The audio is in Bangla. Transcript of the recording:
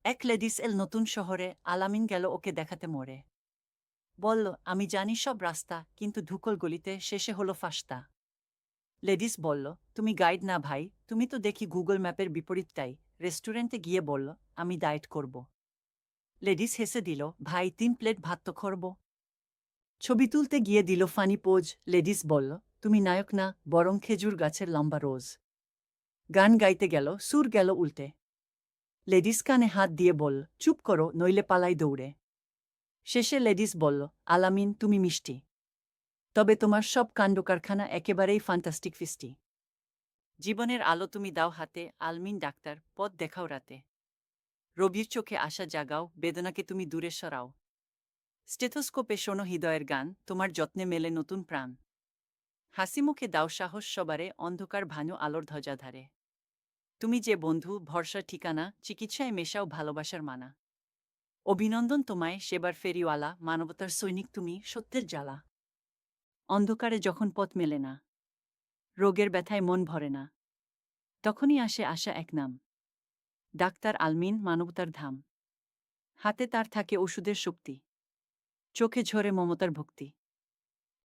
এক লেডিস এল নতুন শহরে, আলামিন গেল ওকে দেখাতে মোড়ে। বলল, আমি জানি সব রাস্তা, কিন্তু ধুকল গলিতে শেষে হলো ফাস্তা। লেডিস বলল, তুমি গাইড না ভাই, তুমি তো দেখি গুগল ম্যাপের বিপরীতটাই। রেস্টুরেন্টে গিয়ে বলল, আমি ডায়েট করব। লেডিস হেসে দিল, ভাই 3 প্লেট ভাত তো করব। ছবি তুলতে গিয়ে দিল ফানি পোজ। লেডিস বলল, তুমি নায়ক না, বরং খেজুর গাছের লম্বা রোজ। গান গাইতে গেল, সুর গেল উল্টে। লেডিস কানে হাত দিয়ে বলল, চুপ করো নইলে পালাই দৌড়ে। শেষে লেডিস বলল, আলামিন তুমি মিষ্টি, তবে তোমার সব কাণ্ডকারখানা একেবারেই ফান্টাস্টিক ফিস্টি। জীবনের আলো তুমি দাও হাতে, আলমিন ডাক্তার পথ দেখাও রাতে। রবির চোখে আশা জাগাও, বেদনাকে তুমি দূরে সরাও। স্টেথোস্কোপে শোনো হৃদয়ের গান, তোমার যত্নে মেলে নতুন প্রাণ। হাসি মুখে দাও সাহস সবারে, অন্ধকার ভানু আলোর ধ্বজাধারে। তুমি যে বন্ধু, ভরসার ঠিকানা, চিকিৎসায় মেশাও ভালোবাসার মানা। অভিনন্দন তোমায়, সেবার ফেরিওয়ালা, মানবতার সৈনিক তুমি, সত্যের জ্বালা। অন্ধকারে যখন পথ মেলে না, রোগের ব্যথায় মন ভরে না, তখনই আসে আশা এক নাম, ডাক্তার আলমিন, মানবতার ধাম। হাতে তার থাকে ওষুধের শক্তি, চোখে ঝরে মমতার ভক্তি।